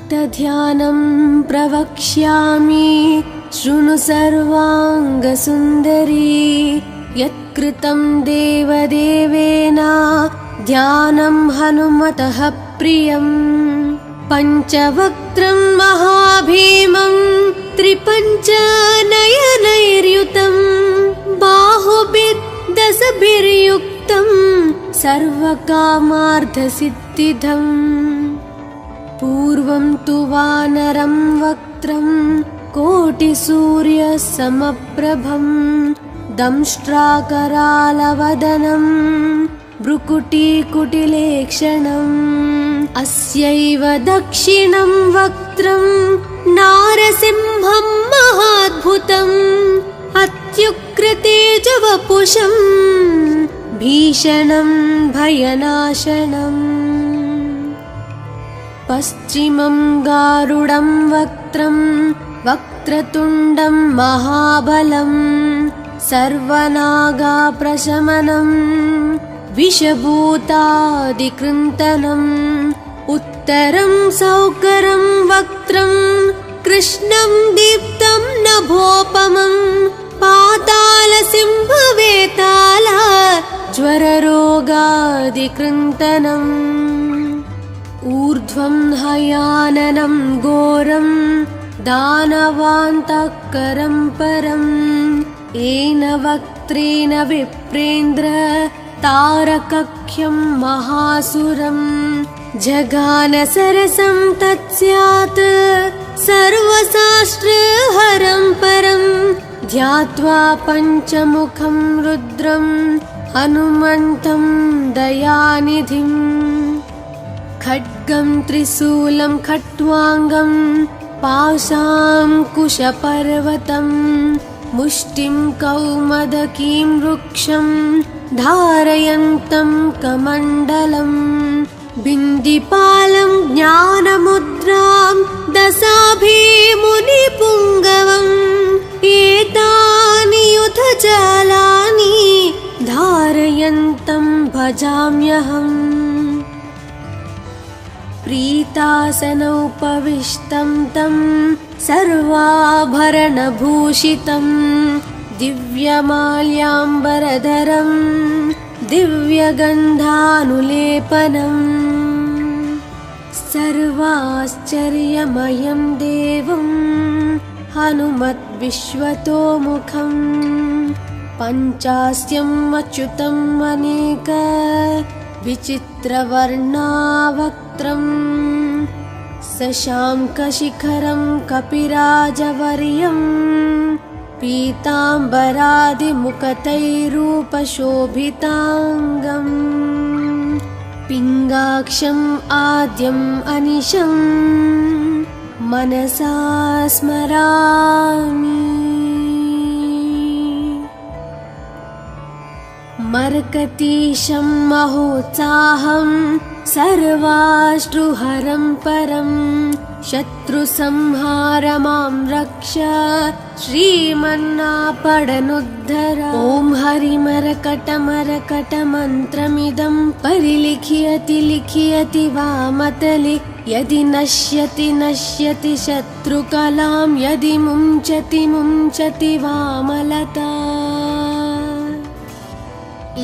भक्तध्यानं प्रवक्ष्यामि शृणु सर्वाङ्गसुन्दरी यत्कृतं देवदेवेन ध्यानं हनुमतः प्रियम् पञ्चवक्त्रं महाभीमं त्रिपञ्चनयनैर्युतं बाहुभिर्दशभिर्युक्तं सर्वकामार्थसिद्धिदम् पूर्वं तु वानरं वक्त्रं कोटिसूर्यसमप्रभं दंष्ट्राकरालवदनं भ्रुकुटीकुटिलेक्षणम् अस्यैव दक्षिणं वक्त्रं नारसिंहं महाद्भुतम् अत्युग्रतेजवपुषं भीषणं भयनाशनम् पश्चिमं गारुडं वक्त्रं वक्रतुण्डं महाबलं सर्वनागाप्रशमनं विषभूतादिकृन्तनम् उत्तरं सौकरं वक्त्रं कृष्णं दीप्तं नभोपमं पातालसिंहवेताल ज्वररोगादिकृन्तनम् ऊर्ध्वं हयाननं घोरं दानवान्तकरं परम् येन वक्त्रेण विप्रेन्द्र तारकख्यं महासुरम् जगानसरसं तत्स्यात् सर्वशास्त्रहरं परं ध्यात्वा पञ्चमुखं रुद्रं हनुमन्तं दयानिधिम् खड्गं त्रिशूलं खट्वाङ्गं पाशाङ्कुशपर्वतं मुष्टिं कौमदकीं वृक्षं धारयन्तं कमण्डलम् बिन्दिपालं ज्ञानमुद्रां दशाभिमुनिपुङ्गवम् एतानि युधजालानि धारयन्तं भजाम्यहम् प्रीतासनोपविष्टं तं सर्वाभरणभूषितं दिव्यमाल्याम्बरधरं दिव्यगन्धानुलेपनम् सर्वाश्चर्यमयं देवं हनुमद्विश्वतोमुखं पञ्चास्यम् अच्युतम् अनेक विचित्रवर्णावक्त्रं शशाङ्कशिखरं कपिराजवर्यं पीताम्बरादिमुखतैरूपशोभिताङ्गम् पिङ्गाक्षम् आद्यम् अनिशं मनसा स्मरामि मर्कतीशं महोत्साहं सर्वाश्रुहरं परं शत्रुसंहार मां रक्ष श्रीमन्नापडनुद्धर ॐ हरिमरकटमरकटमन्त्रमिदं परिलिख्यति लिख्यति वामतले यदि नश्यति नश्यति शत्रुकलां यदि मुञ्चति मुञ्चति वामलता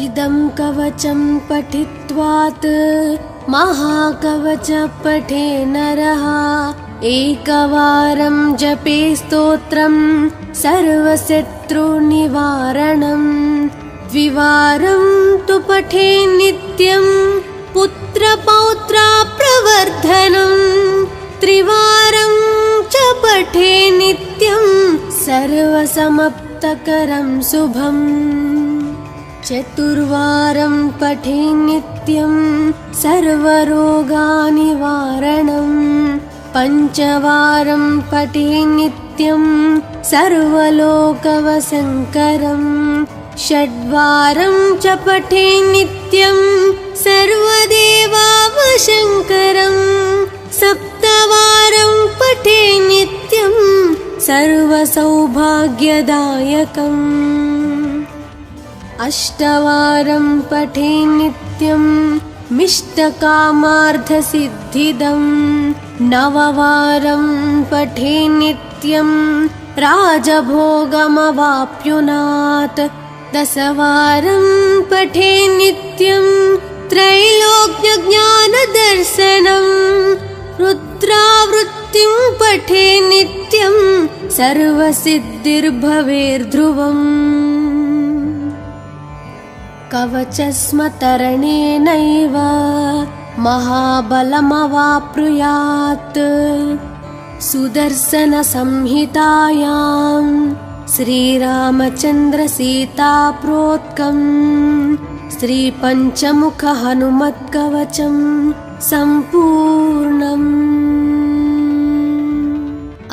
इदं कवचं पठित्वात् महाकवच पठे नरः एकवारं जपे स्तोत्रं सर्वशत्रुनिवारणम् द्विवारं तु पठे नित्यं पुत्रपौत्राप्रवर्धनम् त्रिवारं च पठे नित्यं सर्वसमाप्तकरं शुभम् चतुर्वारं पठे नित्यं सर्वरोगनिवारणम् पञ्चवारं पठे नित्यं सर्वलोकवशङ्करम् षड्वारं च पठे नित्यं सर्वदेवावशङ्करम् सप्तवारं पठे नित्यं सर्वसौभाग्यदायकम् अष्टवारं पठे नित्यं मिष्टकामार्थसिद्धिदं नववारं पठे नित्यं राजभोगमवाप्युनात् दशवारं पठे नित्यं त्रैलोक्यज्ञानदर्शनं रुद्रावृत्तिं पठे नित्यं सर्वसिद्धिर्भवेर्ध्रुवम् कवचस्मतरणेनैव महाबलमवाप्नुयात् सुदर्शनसंहितायां श्रीरामचन्द्रसीताप्रोक्तं श्रीपञ्चमुखहनुमत्कवचं सम्पूर्णम्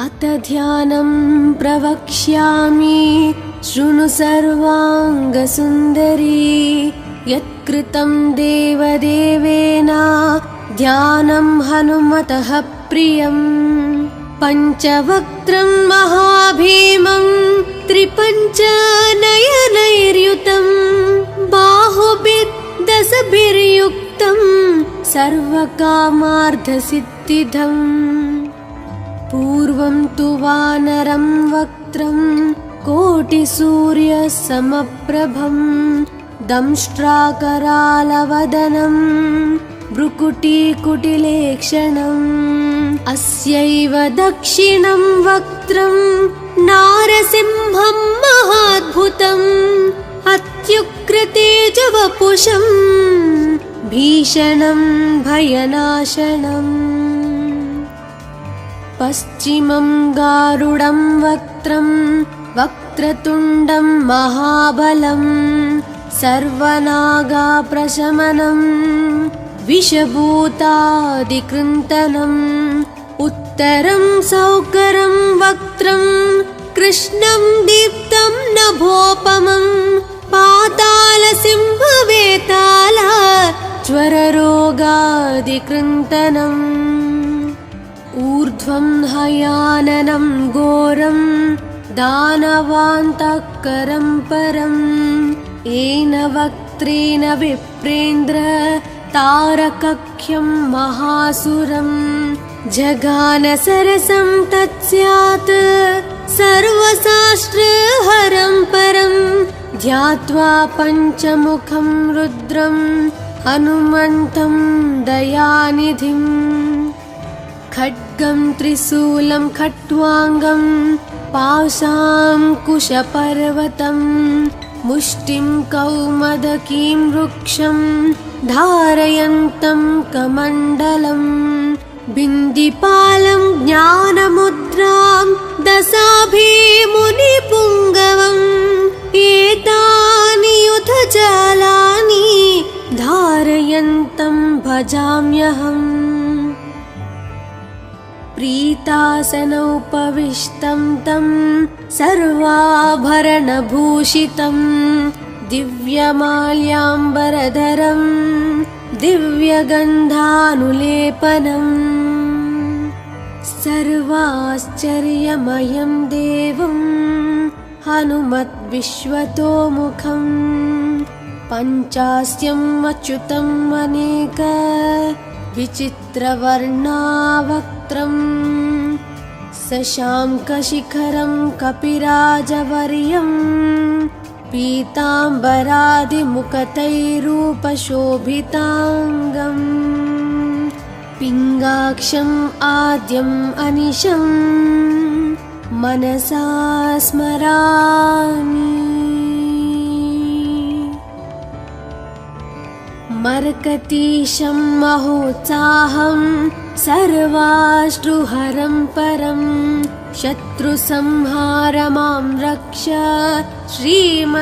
अथ ध्यानं प्रवक्ष्यामि शृणु सर्वाङ्गसुन्दरी यत्कृतं देवदेवेन ध्यानं हनुमतः प्रियं पञ्चवक्त्रं महाभीमं त्रिपञ्चनयनैर्युतं बाहुभिर्दशभिर्युक्तं सर्वकामार्थसिद्धिदम् पूर्वं तु वानरं वक्त्रं कोटिसूर्यसमप्रभं दंष्ट्राकरालवदनं भ्रुकुटीकुटिलेक्षणम् अस्यैव दक्षिणं वक्त्रं नारसिंहं महाद्भुतम् अत्युग्रतेजवपुषं भीषणं भयनाशनम् पश्चिमं गारुडं वक्त्रं वक्रतुण्डं महाबलं सर्वनागाप्रशमनं विषभूतादिकृन्तनम् उत्तरं सौकरं वक्त्रं कृष्णं दीप्तं नभोपमं पातालसिंहवेताल ज्वररोगादिकृन्तनम् ऊर्ध्वं हयाननं घोरं दानवान्तकरं परं येन वक्त्रेण विप्रेन्द्र तारकख्यं महासुरं जगानसरसं तत्स्यात् सर्वशास्त्रहरं परं ध्यात्वा पञ्चमुखं रुद्रं हनुमन्तं दयानिधिम् खड्गं त्रिशूलं खट्वाङ्गं पाशाङ्कुशपर्वतं मुष्टिं कौमदकीं वृक्षं धारयन्तं कमण्डलं बिन्दिपालं ज्ञानमुद्रां दशाभिमुनिपुङ्गवम् एतानि युधजालानि धारयन्तं भजाम्यहम् प्रीतासनोपविष्टं तं सर्वाभरणभूषितं दिव्यमाल्याम्बरधरं दिव्यगन्धानुलेपनं सर्वाश्चर्यमयं देवं हनुमद्विश्वतोमुखं पञ्चास्यम् अच्युतम् अनेक विचित्रवर्णावक्त्रं शशाङ्कशिखरं कपिराजवर्यं पीताम्बरादिमुखतैरूपशोभिताङ्गम् पिङ्गाक्षम् आद्यम् अनिशं मनसा स्मरामि मर्कतीशं महोत्साहं सर्वाश्रुहरं परं शत्रुसंहार मां रक्ष श्रीमन्नापडनुद्धर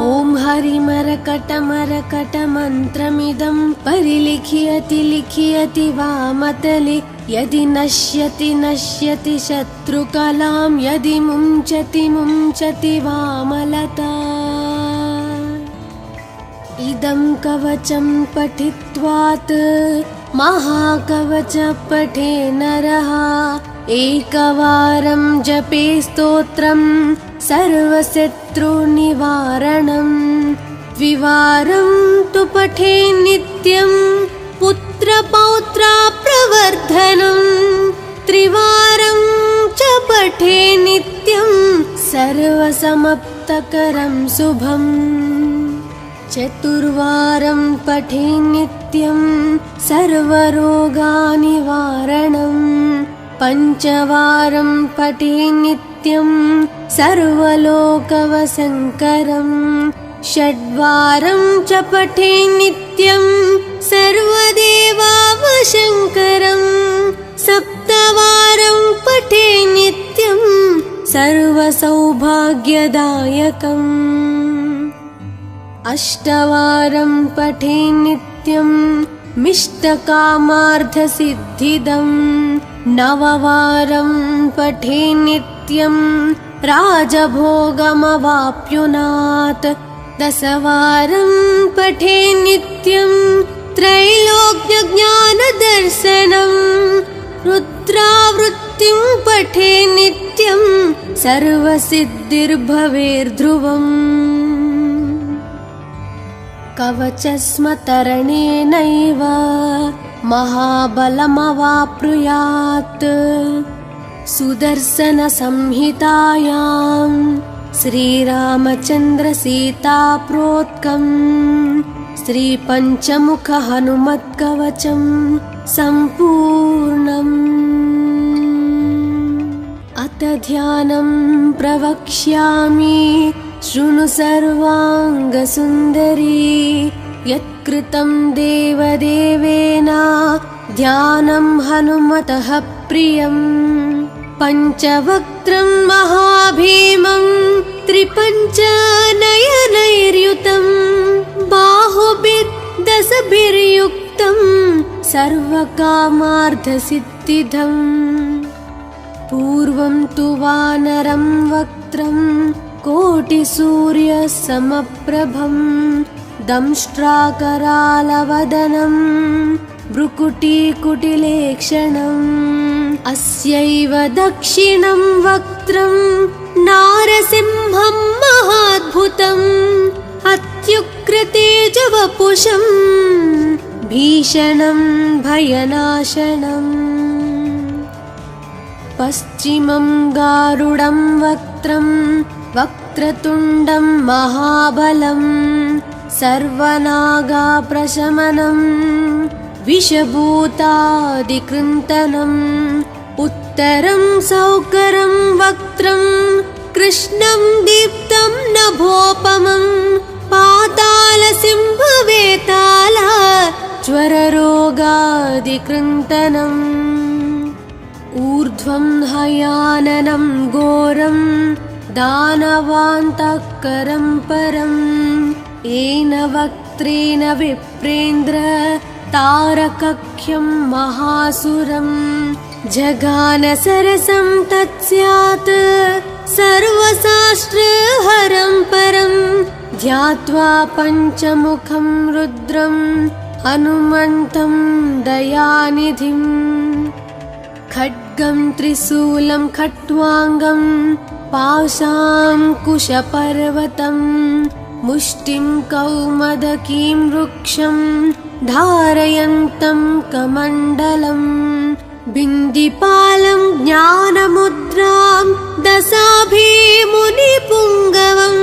ॐ हरिमरकटमरकटमन्त्रमिदं परिलिख्यति लिख्यति वामतले यदि नश्यति नश्यति शत्रुकलां यदि मुञ्चति मुञ्चति वामलता इदं कवचं पठित्वात् महाकवच पठे नरः एकवारं जपे स्तोत्रं सर्वशत्रुनिवारणं द्विवारं तु पठे नित्यं पुत्रपौत्राप्रवर्धनम् त्रिवारं च पठे नित्यं सर्वसमाप्तकरं शुभम् चतुर्वारं पठे नित्यं सर्वरोगनिवारणम् पञ्चवारं पठे नित्यं सर्वलोकवशङ्करम् षड्वारं च पठे नित्यं सर्वदेवावशङ्करम् सप्तवारं पठे नित्यं सर्वसौभाग्यदायकम् अष्टवारं पठे नित्यं मिष्टकामार्थसिद्धिदम् नववारं पठे नित्यं राजभोगमवाप्नुयात् दशवारं पठे नित्यं त्रैलोक्यज्ञानदर्शनम् रुद्रावृत्तिं पठे नित्यं सर्वसिद्धिर्भवेर्ध्रुवम् कवचस्मतरणेनैव महाबलमवाप्नुयात् सुदर्शनसंहितायां श्रीरामचन्द्रसीताप्रोक्तं श्रीपञ्चमुखहनुमत्कवचं सम्पूर्णम् अथ ध्यानं प्रवक्ष्यामि शृणु सर्वाङ्गसुन्दरी यत्कृतं देवदेवेन ध्यानं हनुमतः प्रियम् पञ्चवक्त्रं महाभीमं त्रिपञ्चनयनैर्युतं बाहुभिर्दशभिर्युक्तं सर्वकामार्थसिद्धिदम् पूर्वं तु वानरं वक्त्रं कोटिसूर्यसमप्रभं दंष्ट्राकरालवदनं भ्रुकुटीकुटिलेक्षणम् अस्यैव दक्षिणं वक्त्रं नारसिंहं महाद्भुतम् अत्युग्रतेजवपुषं भीषणं भयनाशनम् पश्चिमं गारुडं वक्त्रं वक्रतुण्डं महाबलं सर्वनागाप्रशमनं विषभूतादिकृन्तनम् उत्तरं सौकरं वक्त्रं कृष्णं दीप्तं नभोपमं पातालसिंहवेताल ज्वररोगादिकृन्तनम् ऊर्ध्वं हयाननं घोरं दानवान्तकरं परं येन वक्त्रेण विप्रेन्द्र तारकख्यं महासुरं जगानसरसं तत्स्यात् सर्वशास्त्रहरं परं ध्यात्वा पञ्चमुखं रुद्रं हनुमन्तं दयानिधिम् खड्गं त्रिशूलं खट्वाङ्गं पाशाङ्कुशपर्वतं मुष्टिं कौमदकीं वृक्षं धारयन्तं कमण्डलम् बिन्दिपालं ज्ञानमुद्रां दशाभिमुनिपुङ्गवम्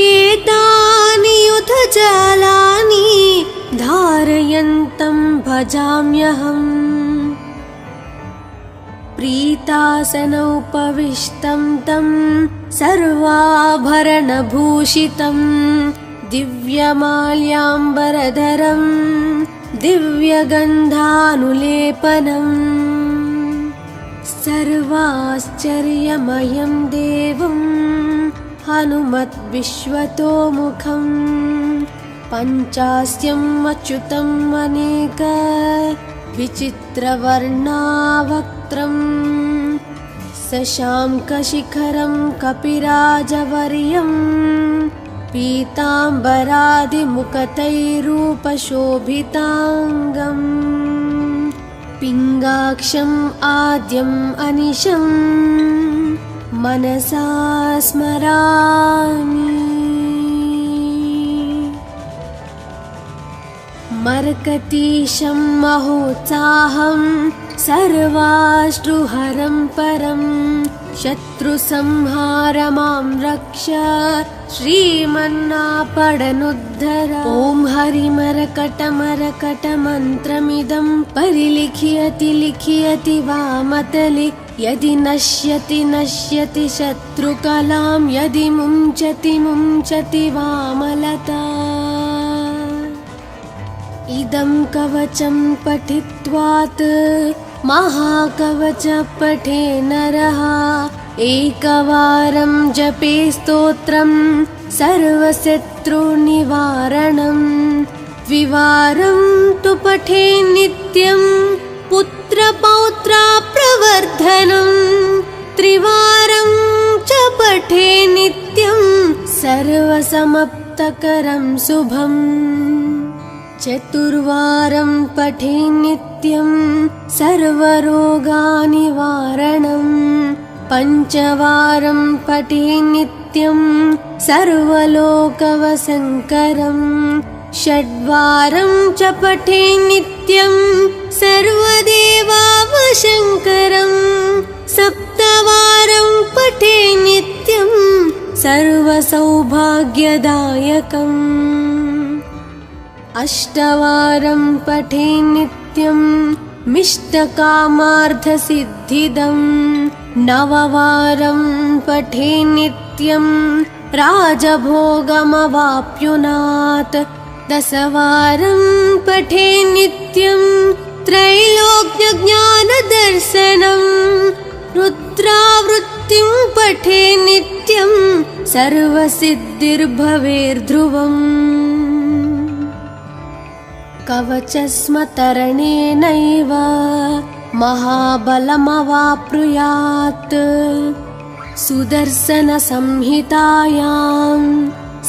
एतानि युधजालानि धारयन्तं भजाम्यहम् प्रीतासनोपविष्टं तं सर्वाभरणभूषितं दिव्यमाल्याम्बरधरं दिव्यगन्धानुलेपनम् सर्वाश्चर्यमयं देवं हनुमद्विश्वतोमुखं पञ्चास्यम् अच्युतम् अनेक विचित्रवर्णावक्त्रं शशाङ्कशिखरं कपिराजवर्यं पीताम्बरादिमुखतैरूपशोभिताङ्गम् पिङ्गाक्षम् आद्यम् अनिशं मनसा स्मरामि। मरकतीशं महोत्साहं सर्वाश्रुहरं परं शत्रुसंहार मां रक्ष श्रीमन्नापडनुद्धर। ॐ हरिमरकटमरकटमन्त्रमिदं परिलिख्यति लिख्यति वामतले यदि नश्यति नश्यति शत्रुकलां यदि मुञ्चति मुञ्चति वामलता। इदं कवचं पठित्वात् महाकवच पठे नरः एकवारं जपे स्तोत्रं सर्वशत्रुनिवारणं द्विवारं तु पठे नित्यं पुत्रपौत्रप्रवर्धनं त्रिवारं च पठे नित्यं सर्वसमाप्तकरं शुभम् चतुर्वारं पठे नित्यं सर्वरोगनिवारणं पञ्चवारं पठे नित्यं सर्वलोकवशङ्करं षड्वारं च पठे नित्यं सर्वदेवावशङ्करं सप्तवारं पठे नित्यं सर्वसौभाग्यदायकम् अष्टवारं पठे नित्यं मिष्टकामार्थसिद्धिदं नववारं पठे नित्यं राजभोगमवाप्नुयात् दशवारं पठे नित्यं त्रैलोक्यज्ञानदर्शनं रुद्रावृत्तिं पठे नित्यं सर्वसिद्धिर्भवेर्ध्रुवम् कवचस्मतरणेनैव महाबलमवाप्नुयात् सुदर्शनसंहितायां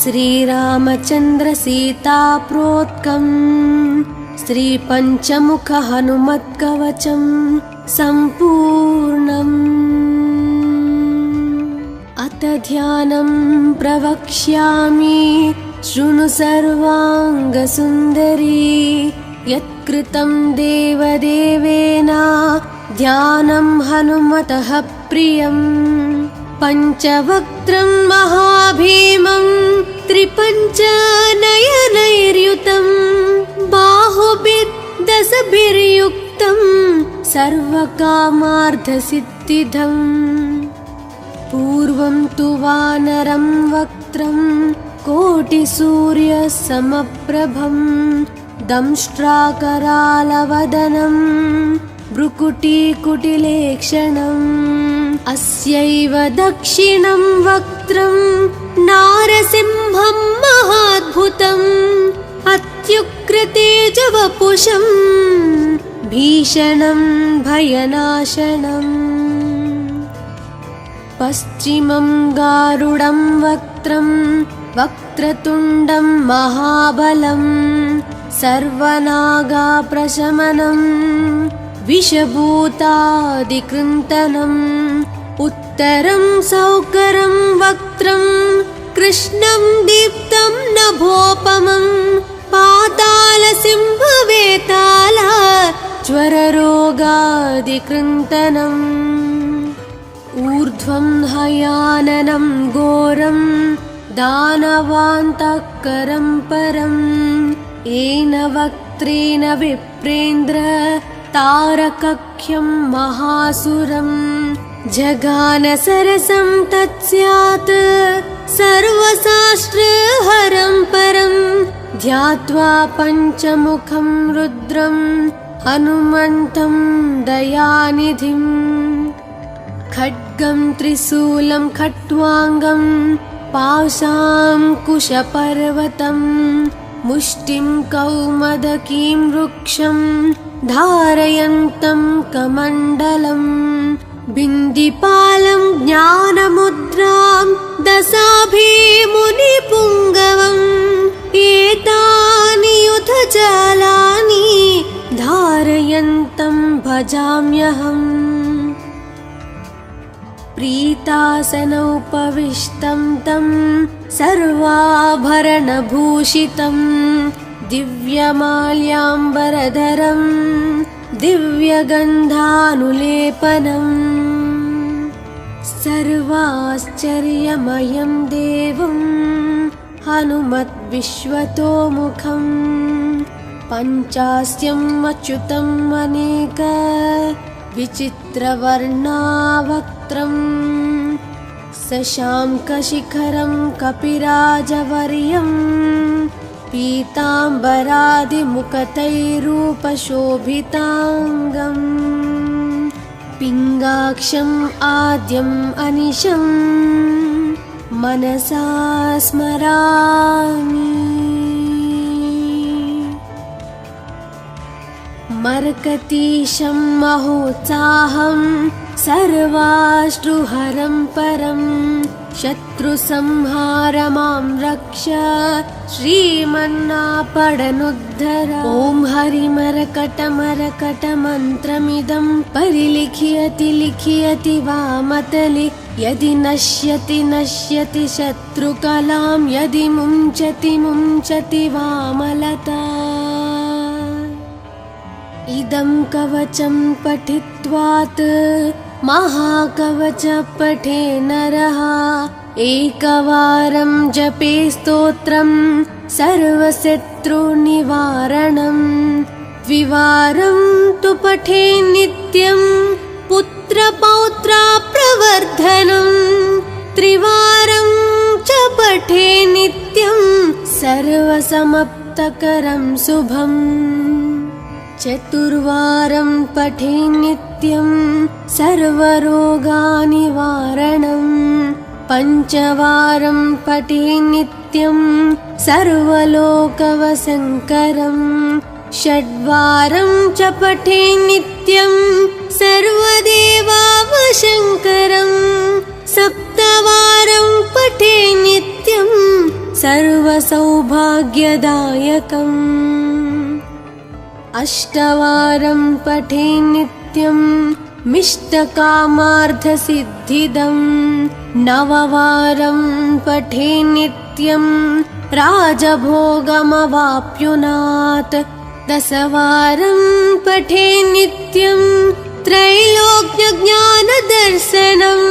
श्रीरामचन्द्रसीताप्रोक्तं श्रीपञ्चमुखहनुमत्कवचं सम्पूर्णम्। अथ ध्यानं प्रवक्ष्यामि शृणु सर्वाङ्गसुन्दरी यत्कृतं देवदेवेन ध्यानं हनुमतः प्रियं पञ्चवक्त्रं महाभीमं त्रिपञ्चनयनैर्युतं बाहुभिर्दशभिर्युक्तं सर्वकामार्थसिद्धिदम् पूर्वं तु वानरं वक्त्रं कोटिसूर्यसमप्रभं दंष्ट्राकरालवदनं भ्रुकुटीकुटिलेक्षणम् अस्यैव दक्षिणं वक्त्रं नारसिंहं महाद्भुतम् अत्युग्रतेजवपुषं भीषणं भयनाशनम् पश्चिमं गारुडं वक्त्रं वक्रतुण्डं महाबलं सर्वनागाप्रशमनं विषभूतादिकृन्तनम् उत्तरं सौकरं वक्त्रं कृष्णं दीप्तं नभोपमं पातालसिंहवेताल ज्वररोगादिकृन्तनम् ऊर्ध्वं हयाननं घोरं दानवान्तकरं परं येन वक्त्रेण विप्रेन्द्र तारकख्यं महासुरं जगानसरसं तत्स्यात् सर्वशास्त्रहरं परं ध्यात्वा पञ्चमुखं रुद्रं हनुमन्तं दयानिधिम् खड्गं त्रिशूलं खट्वाङ्गं पाशाङ्कुशपर्वतं मुष्टिं कौमदकीं वृक्षं धारयन्तं कमण्डलं बिन्दिपालं ज्ञानमुद्रां दशाभिमुनिपुङ्गवम् एतानि युधजालानि धारयन्तं भजाम्यहम् प्रीतासनोपविष्टं तं सर्वाभरणभूषितं दिव्यमाल्याम्बरधरं दिव्यगन्धानुलेपनम् सर्वाश्चर्यमयं देवं हनुमद्विश्वतोमुखम् पञ्चास्यम् अच्युतम् अनेक विचित्रवर्णावक्त्रम् शशाङ्कशिखरं कपिराजवर्यं पीताम्बरादिमुखतैरूपशोभिताङ्गम् पिङ्गाक्षम् आद्यम् अनिशम् मनसा स्मरामि। मर्कतीशं महोत्साहं सर्वाश्रुहरं परं शत्रुसंहार मां रक्ष श्रीमन्नापडनुद्धर। ॐ हरिमरकटमरकटमन्त्रमिदं परिलिख्यति लिख्यति वामतले यदि नश्यति नश्यति शत्रुकलां यदि मुञ्चति मुञ्चति वामलता। इदं कवचं पठित्वात् महाकवच पठे नरः एकवारं जपे स्तोत्रं सर्वशत्रुनिवारणम् द्विवारं तु पठे नित्यं पुत्रपौत्राप्रवर्धनम् त्रिवारं च पठे नित्यं सर्वसमाप्तकरं शुभम् चतुर्वारं पठे नित्यं सर्वरोगनिवारणम् पञ्चवारं पठे नित्यं सर्वलोकवशङ्करम् षड्वारं च पठे नित्यं सर्वदेवावशङ्करम् सप्तवारं पठे नित्यं सर्वसौभाग्यदायकम् अष्टवारं पठे नित्यं मिष्टकामार्थसिद्धिदम् नववारं पठे नित्यं राजभोगमवाप्नुयात् दशवारं पठे नित्यं त्रैलोक्यज्ञानदर्शनम्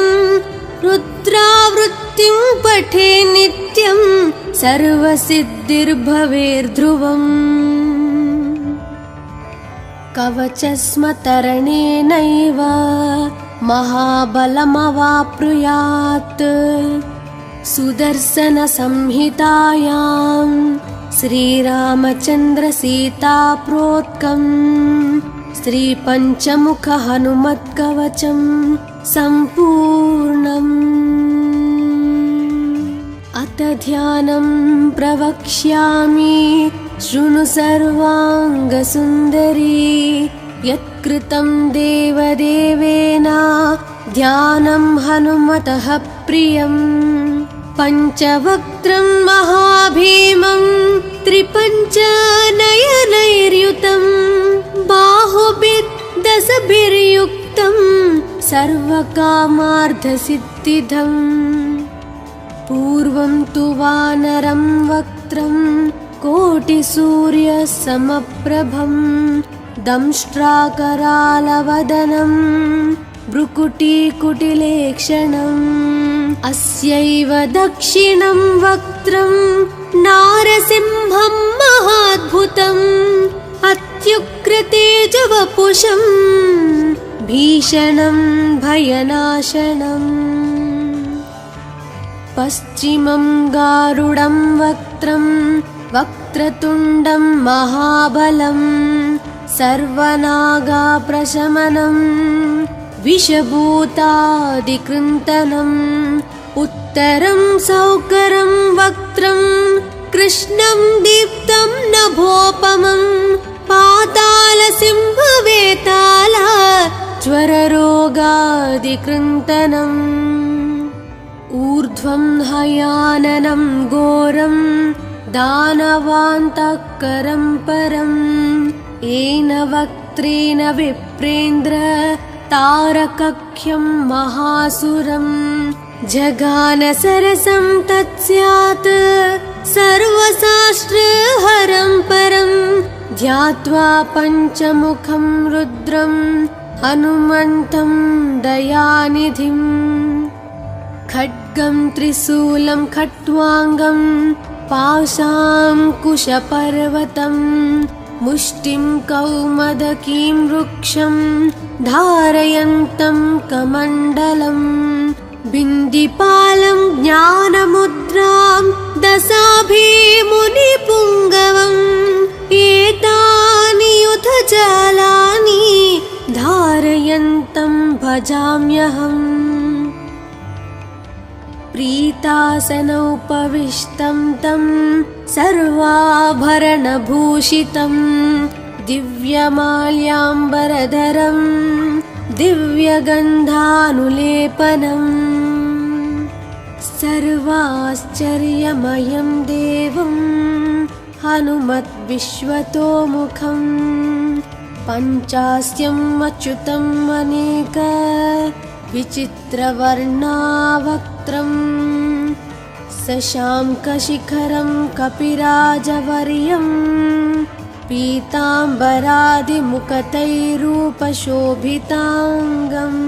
रुद्रावृत्तिं पठे नित्यं सर्वसिद्धिर्भवेर्ध्रुवम् कवचस्मतरणेनैव महाबलमवाप्नुयात् सुदर्शनसंहितायां श्रीरामचन्द्रसीताप्रोक्तम् श्रीपञ्चमुखहनुमत्कवचं सम्पूर्णम्। अथ ध्यानं प्रवक्ष्यामि शृणु सर्वाङ्गसुन्दरी यत्कृतं देवदेवेन ध्यानं हनुमतः प्रियम् पञ्चवक्त्रं महाभीमं त्रिपञ्चनयनैर्युतं बाहुभिर्दशभिर्युक्तं सर्वकामार्थसिद्धिदम् पूर्वं तु वानरं वक्त्रं कोटिसूर्यसमप्रभं दंष्ट्राकरालवदनं भ्रुकुटीकुटिलेक्षणम् अस्यैव दक्षिणं वक्त्रं नारसिंहं महाद्भुतम् अत्युग्रतेजवपुषं भीषणं भयनाशनम् पश्चिमं गारुडं वक्त्रं वक्रतुण्डं महाबलं सर्वनागाप्रशमनं विषभूतादिकृन्तनम् उत्तरं सौकरं वक्त्रं कृष्णं दीप्तं नभोपमं पातालसिंहवेताल ज्वररोगादिकृन्तनम् ऊर्ध्वं हयाननं घोरं दानवान्तकरं परम् येन वक्त्रेण विप्रेन्द्र तारकख्यं महासुरम् जगानसरसं तत्स्यात् सर्वशास्त्रहरं परम् ध्यात्वा पञ्चमुखं रुद्रं हनुमन्तं दयानिधिं खड्गं त्रिशूलं खट्वाङ्गं पाशाङ्कुशपर्वतं मुष्टिं कौमदकीं वृक्षं धारयन्तं कमण्डलं बिन्दिपालं ज्ञानमुद्रां दशाभिमुनिपुङ्गवम् एतानि युधजालानि धारयन्तं भजाम्यहम् प्रीतासनोपविष्टं तं सर्वाभरणभूषितं दिव्यमाल्याम्बरधरं दिव्यगन्धानुलेपनम् सर्वाश्चर्यमयं देवं हनुमद्विश्वतोमुखं पञ्चास्यम् अच्युतम् अनेक विचित्रवर्णावक्त्रं शशाङ्कशिखरं कपिराजवर्यं पीताम्बरादिमुकुटैरूपशोभिताङ्गम्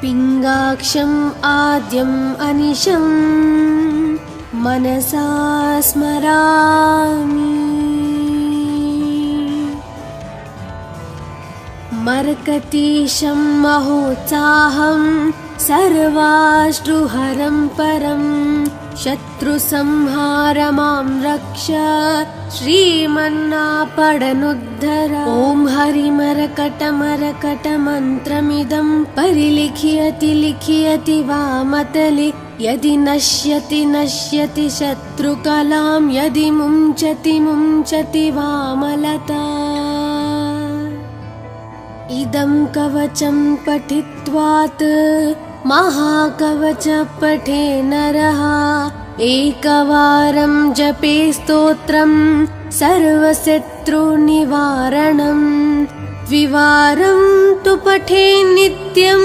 पिङ्गाक्षम् आद्यम् अनिशं मनसा स्मरामि मर्कटीशं महोत्साहं सर्वाश्रुहरं परं शत्रुसंहारमां रक्ष श्रीमन्नापडनुद्धर ॐ हरिमरकटमरकटमन्त्रमिदं परिलिख्यति लिख्यति वामतले यदि नश्यति नश्यति शत्रुकलां यदि मुञ्चति मुञ्चति वामलता इदं कवचं पठित्वात् महाकवच पठे नरः एकवारं जपे स्तोत्रं सर्वशत्रुनिवारणं द्विवारं तु पठे नित्यं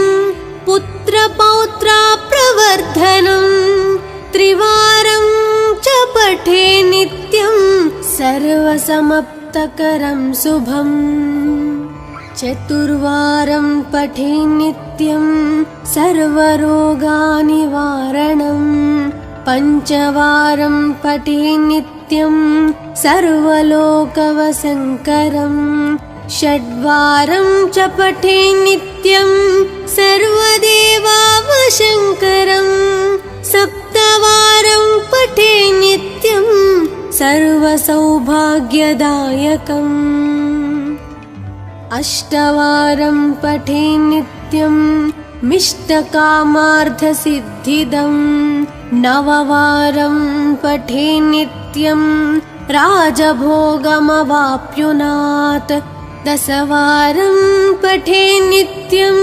पुत्रपौत्राप्रवर्धनं त्रिवारं च पठे नित्यं सर्वसमाप्तकरं शुभम् चतुर्वारं पठे नित्यं सर्वरोगनिवारणं पञ्चवारं पठे नित्यं सर्वलोकवशङ्करं षड्वारं च पठे नित्यं सर्वदेवावशङ्करं सप्तवारं पठे नित्यं सर्वसौभाग्यदायकम् अष्टवारं पठे नित्यं मिष्टकामार्थसिद्धिदं नववारं पठे नित्यं राजभोगमवाप्नुयात् दशवारं पठे नित्यं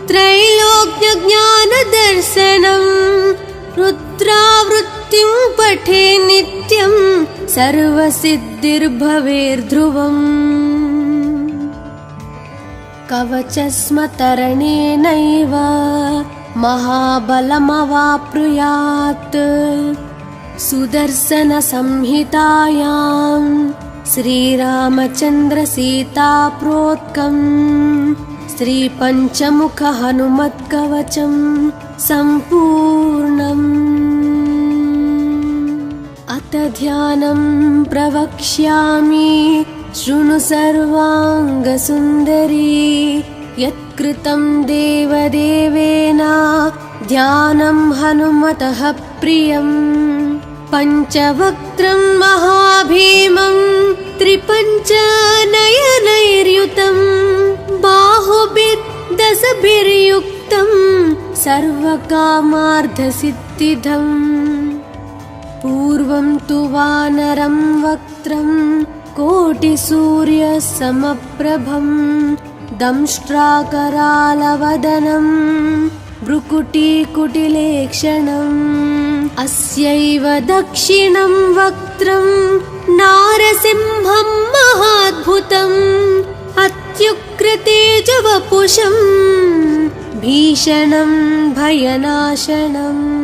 त्रैलोक्यज्ञानदर्शनं रुद्रावृत्तिं पठे नित्यं सर्वसिद्धिर्भवेर्ध्रुवम् कवचस्मतरणेनैव महाबलमवाप्नुयात् सुदर्शनसंहितायां श्रीरामचन्द्रसीताप्रोक्तं श्रीपञ्चमुखहनुमत्कवचं सम्पूर्णम् अथ ध्यानं प्रवक्ष्यामि शृणु सर्वाङ्गसुन्दरी यत्कृतं देवदेवेन ध्यानं हनुमतः प्रियं पञ्चवक्त्रं महाभीमं त्रिपञ्चनयनैर्युतं बाहुभिर्दशभिर्युक्तं सर्वकामार्थसिद्धिदम् पूर्वं तु वानरं वक्त्रं कोटिसूर्यसमप्रभं दंष्ट्राकरालवदनं भ्रुकुटीकुटिलेक्षणम् अस्यैव दक्षिणं वक्त्रं नारसिंहं महाद्भुतम् अत्युग्रतेजवपुषं भीषणं भयनाशनम्